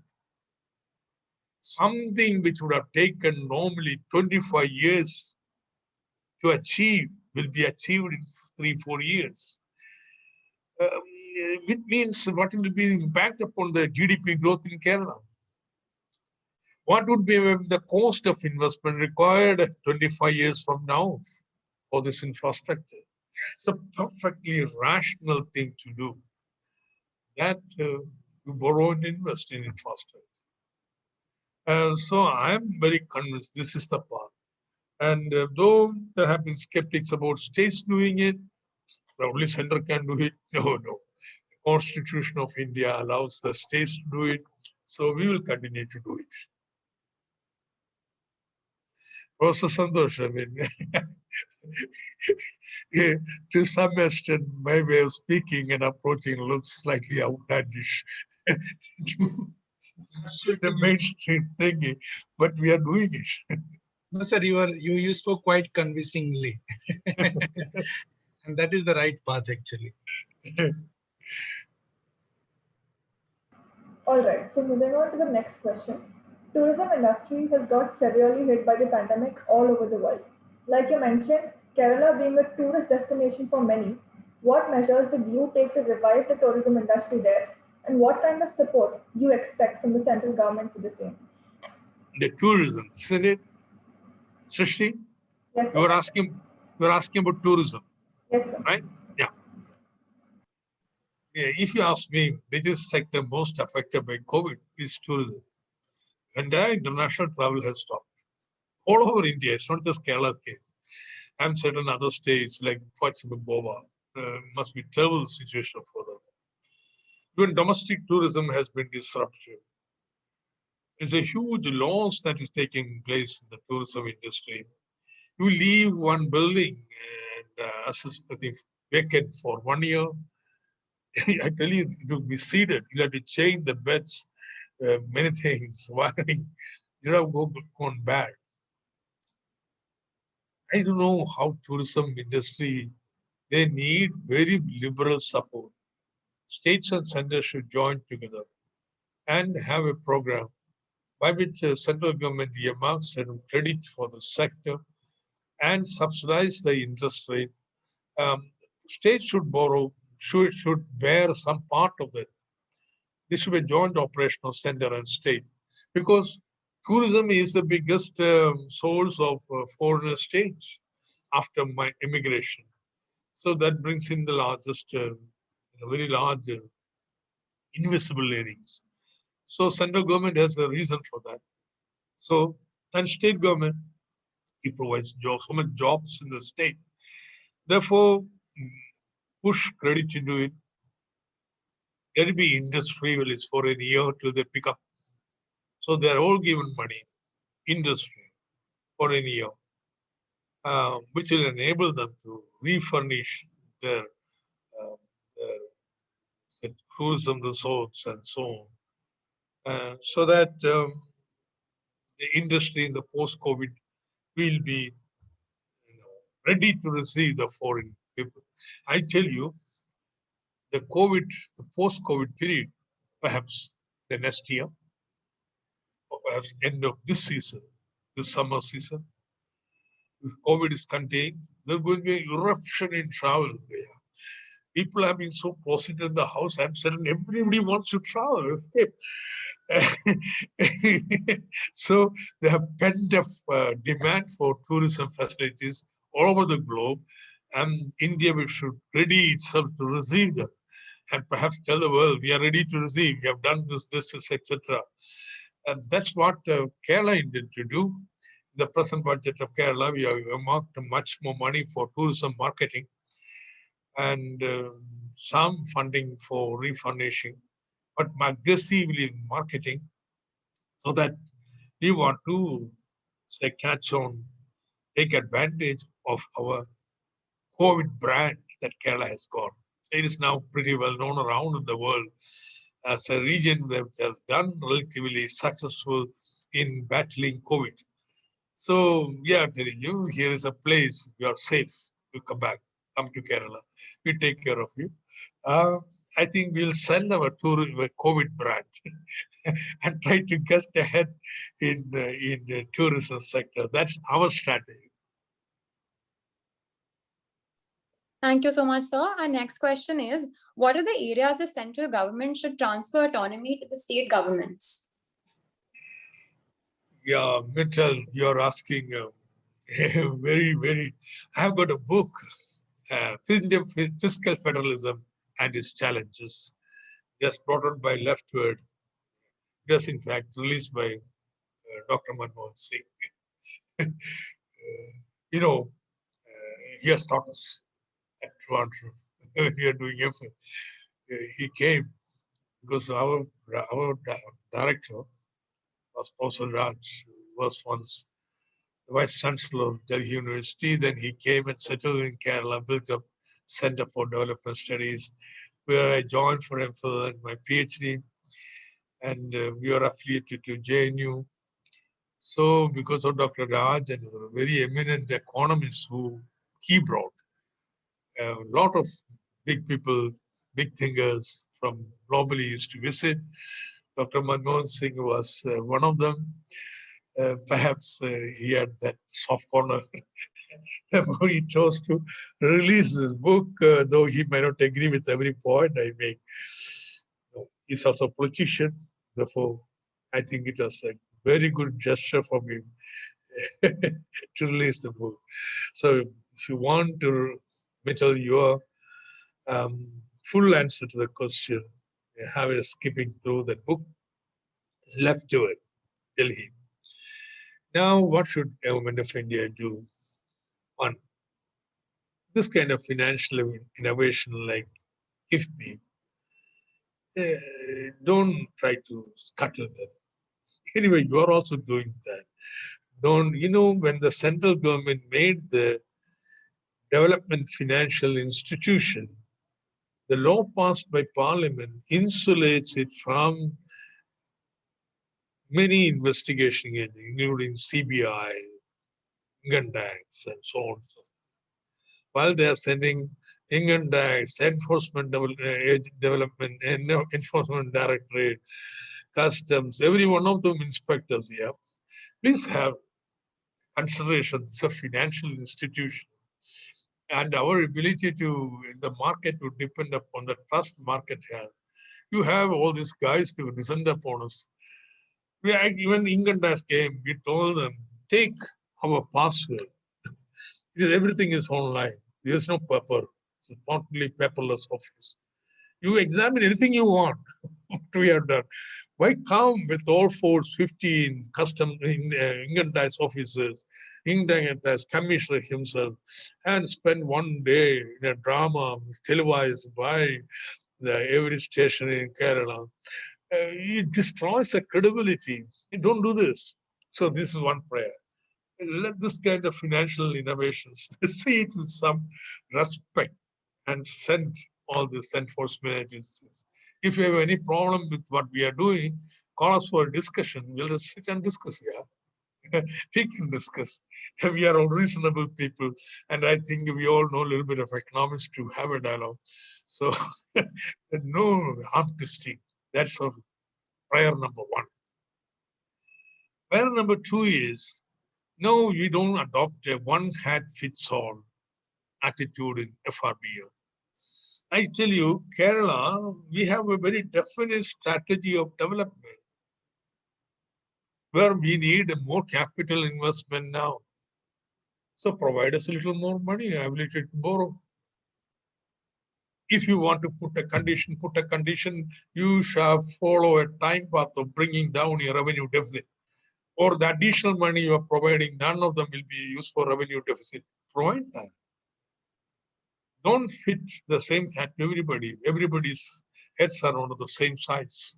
Something which would have taken normally 25 years to achieve will be achieved in 3-4 years. Which means what will be the impact upon the GDP growth in Kerala? What would be the cost of investment required 25 years from now for this infrastructure? It's a perfectly rational thing to do, that you borrow and invest in infrastructure. So I'm very convinced this is the path. And though there have been skeptics about states doing it, the only center can do it. No. The Constitution of India allows the states to do it. So we will continue to do it. Also, Santosh, I mean, to some extent, my way of speaking and approaching looks slightly outlandish to the mainstream thinking, but we are doing it. No, sir, you spoke quite convincingly. And that is the right path, actually. All right, so moving on to the next question. Tourism industry has got severely hit by the pandemic all over the world. Like you mentioned, Kerala being a tourist destination for many, what measures did you take to revive the tourism industry there? And what kind of support you expect from the central government for the same? The tourism, isn't it? Srishti, Yes, you sir. were asking about tourism, Yes, sir. right? Yeah. if you ask me, which is sector most affected by COVID, is tourism. Entire international travel has stopped. All over India, it's not just Kerala's case. And certain other states, like, for example, Goa, must be terrible situation for them. Even domestic tourism has been disrupted. It's a huge loss that is taking place in the tourism industry. You leave one building and assist the vacant for 1 year. I tell you, it will be seeded. You have to change the beds, many things, wiring. You have gone bad. I don't know how tourism industry, they need very liberal support. States and centers should join together and have a program by which central government earmarks certain credit for the sector and subsidize the interest rate. States should borrow, should bear some part of that. This should be a joint operational center and state, because tourism is the biggest source of foreign exchange after my immigration. So that brings in the largest, very large invisible earnings. So central government has a reason for that. So, and state government, it provides jobs, so many jobs in the state. Therefore, push credit into it. Let it be industry, well, it's for a year till they pick up. So they're all given money, industry, for a year, which will enable them to refurnish their, their tourism resorts and so on, so that the industry in the post-COVID will be ready to receive the foreign people. I tell you, the post-COVID period, perhaps the next year, or perhaps end of this season, this summer season, if COVID is contained, there's going to be an eruption in travel there. People have been so closeted in the house, I'm certain everybody wants to travel. So they have pent-up demand for tourism facilities all over the globe, and India should ready itself to receive them, and perhaps tell the world, we are ready to receive, we have done this, etc. And that's what Kerala intended to do. In the present budget of Kerala, we have earmarked much more money for tourism marketing and some funding for refurnishing, but aggressively marketing, so that we want to say catch on, take advantage of our COVID brand that Kerala has got. It is now pretty well known around the world as a region that has done relatively successful in battling COVID. So, yeah, I'm telling you, here is a place you are safe. You come back, come to Kerala. We take care of you. I think we'll send our COVID brand and try to get ahead in the tourism sector. That's our strategy. Thank you so much, sir. Our next question is, what are the areas the central government should transfer autonomy to the state governments? Yeah, Mitchell, you're asking very, I've got a book, Indian Fiscal Federalism and Its Challenges, just brought out by Leftward, just in fact released by Dr. Manmohan Singh. He has taught us at Toronto. We are doing effort. He came because our director was Professor Raj, who was once the Vice Chancellor of Delhi University. Then he came and settled in Kerala, built up Center for Development Studies, where I joined for MPhil and my PhD. And we are affiliated to JNU. So because of Dr. Raj and a very eminent economists who he brought, a lot of big people, big thinkers from globally used to visit. Dr. Manmohan Singh was one of them. Perhaps he had that soft corner. Therefore, he chose to release this book, though he may not agree with every point I make. He's also a politician. Therefore, I think it was a very good gesture from him to release the book. So if you want to, Mitchell, your full answer to the question. You have a skipping through the book. Left to it, Delhi. Now, what should government of India do? One, this kind of financial innovation like IFB, don't try to scuttle them. Anyway, you are also doing that. Don't, when the central government made the development financial institution, the law passed by parliament insulates it from many investigation agents, including CBI, income tax, and so on. While they are sending income tax, development, and enforcement directorate, customs, every one of them inspectors here, please have consideration. It's a financial institution. And our ability in the market to depend upon the trust the market has. You have all these guys to descend upon us. Even income tax came, we told them, take our password. Because everything is online. There's no paper. It's a totally paperless office. You examine anything you want. What we have done. Why come with all force 15 custom income tax officers, income tax commissioner himself, and spend one day in a drama televised by every station in Kerala? It destroys the credibility. You don't do this. So this is one prayer. Let this kind of financial innovations see it with some respect and send all these enforcement agencies. If you have any problem with what we are doing, call us for a discussion. We'll just sit and discuss here. We can discuss. We are all reasonable people, and I think we all know a little bit of economics to have a dialogue. So no arm twisting. That's our prayer number one. Prayer number two is, no, you don't adopt a one-hat-fits-all attitude in FRBO. I tell you, Kerala, we have a very definite strategy of development where we need more capital investment now. So provide us a little more money, ability to borrow. If you want to put a condition, you shall follow a time path of bringing down your revenue deficit. Or the additional money you are providing, none of them will be used for revenue deficit. Provide that. Don't fit the same hat to everybody. Everybody's heads are on the same size.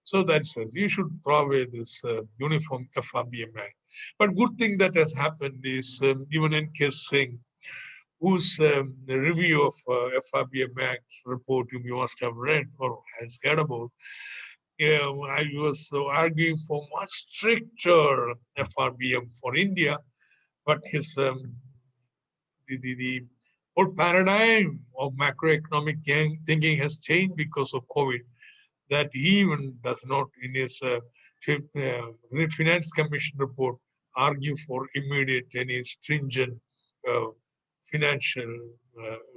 So that says you should throw away this uniform FRBM Act. But good thing that has happened is even in case Singh, whose the review of FRBM Act report you must have read or has heard about, I was arguing for much stricter FRBM for India, but his the whole paradigm of macroeconomic thinking has changed because of COVID, that he even does not, in his Finance Commission report, argue for immediate any stringent financial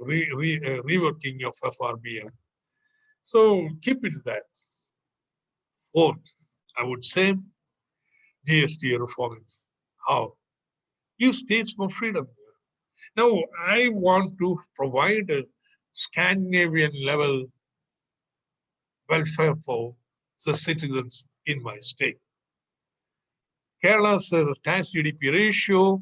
reworking of FRBM. So keep it that. Fourth, I would say, GST reform. How? Give states more freedom. Now, I want to provide a Scandinavian level welfare for the citizens in my state. Kerala's tax GDP ratio,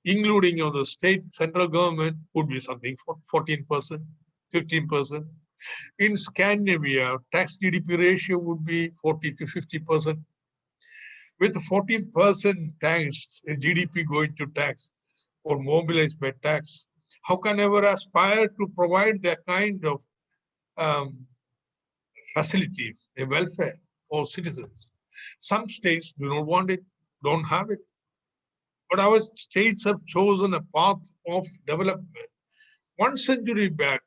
including of the state central government, would be something for 14%, 15%. In Scandinavia, tax GDP ratio would be 40 to 50%. With 14% tax, GDP going to tax or mobilized by tax, how can ever aspire to provide that kind of facility, a welfare for citizens? Some states do not want it, don't have it. But our states have chosen a path of development. 1 century back,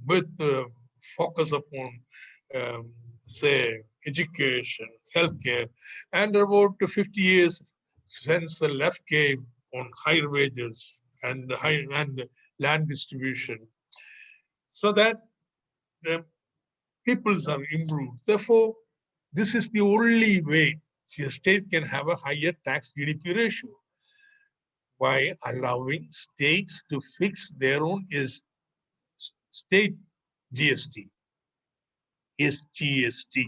with focus upon, say, education, healthcare, and about 50 years since the left came on higher wages and land distribution, so that the peoples are improved. Therefore, this is the only way the state can have a higher tax GDP ratio. by allowing states to fix their own state GST, SGST.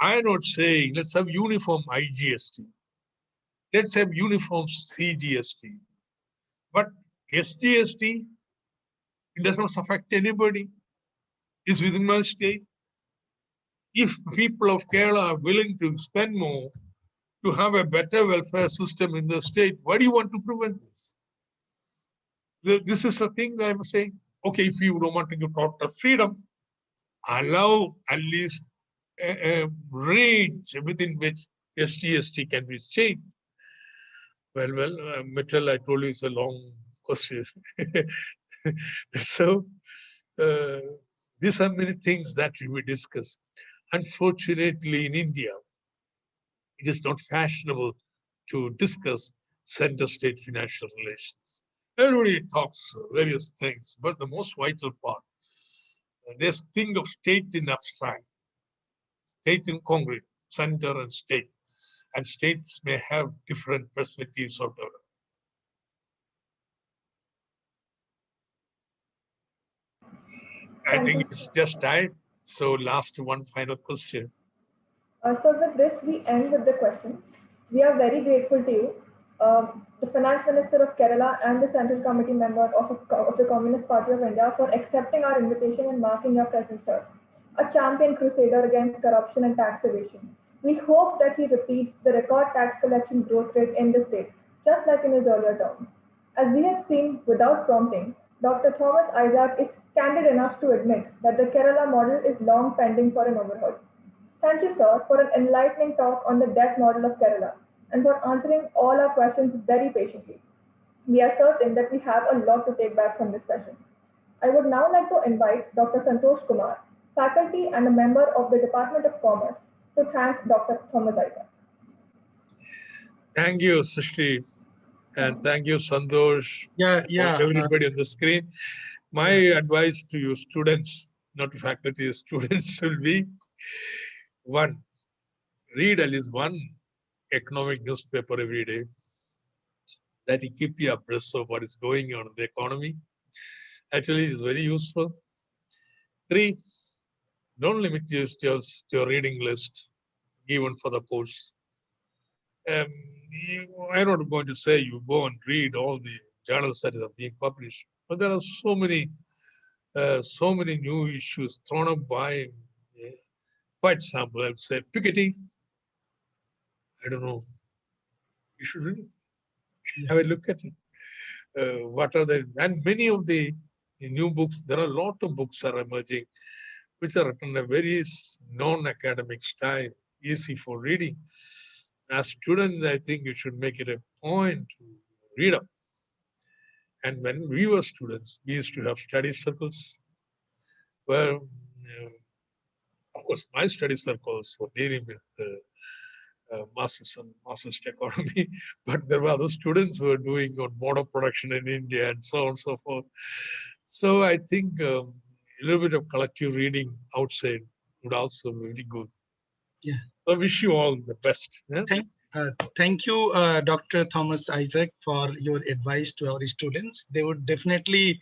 I'm not saying let's have uniform IGST. Let's have uniform CGST. But SGST, it does not affect anybody. It's within my state. If people of Kerala are willing to spend more to have a better welfare system in the state, why do you want to prevent this? This is the thing that I'm saying. Okay, if you don't want to give total freedom, allow at least a range within which SGST can be changed. Well, Mitchell, I told you it's a long question. So these are many things that we discuss. Unfortunately, in India, it is not fashionable to discuss center-state financial relations. Everybody talks various things, but the most vital part, there's thing of state in abstract, state in concrete, center and state. And states may have different perspectives of development. I think it's just time. So last one final question. So with this, we end with the questions. We are very grateful to you, the Finance Minister of Kerala and the Central Committee member of the Communist Party of India for accepting our invitation and marking your presence here. A champion crusader against corruption and tax evasion. We hope that he repeats the record tax collection growth rate in the state, just like in his earlier term. As we have seen without prompting, Dr. Thomas Isaac is candid enough to admit that the Kerala model is long pending for an overhaul. Thank you, sir, for an enlightening talk on the debt model of Kerala and for answering all our questions very patiently. We are certain that we have a lot to take back from this session. I would now like to invite Dr. Santosh Kumar, faculty and a member of the Department of Commerce, to thank Dr. Thomas Isaac. Thank you, Srishti, and thank you, Santosh, everybody on the screen. My advice to you students, not to faculty, students will be, one, read at least one economic newspaper every day that will keep you abreast of what is going on in the economy. Actually, it is very useful. Three, don't limit yourselves to your reading list given for the course. I'm not going to say you go and read all the journals that are being published, but there are so many new issues thrown up by, for example, I would say Piketty. I don't know. You should read it. Have a look at it. What are the, and many of the new books, there are a lot of books are emerging, which are written in a very non-academic style, easy for reading. As students, I think you should make it a point to read up. And when we were students, we used to have study circles where, of course, my study circles for dealing with Masters and Masters economy, but there were other students who were doing on model production in India and so on and so forth. So I think a little bit of collective reading outside would also be very good. Yeah. So I wish you all the best. Yeah? Thank you, Dr. Thomas Isaac, for your advice to our students. They would definitely,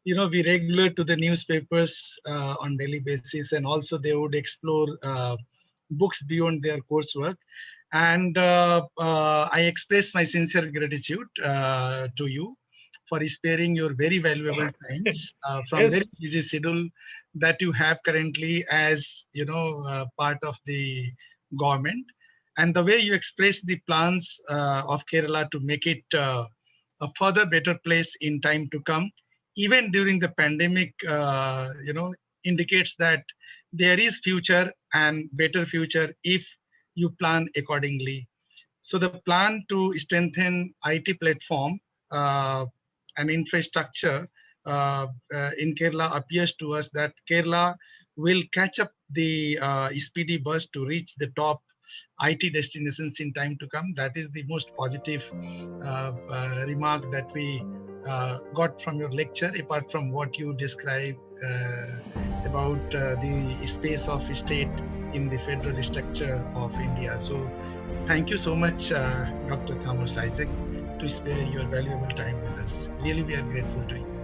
be regular to the newspapers on daily basis, and also they would explore books beyond their coursework. And I express my sincere gratitude to you for sparing your very valuable times from very busy schedule that you have currently as part of the government, and the way you express the plans of Kerala to make it a further better place in time to come, even during the pandemic, indicates that there is future and better future if you plan accordingly. So the plan to strengthen IT platform and infrastructure in Kerala appears to us that Kerala will catch up the speedy bus to reach the top IT destinations in time to come. That is the most positive remark that we got from your lecture, apart from what you described about the space of state in the federal structure of India. So thank you so much, Dr. Thomas Isaac, to spare your valuable time with us. Really, we are grateful to you.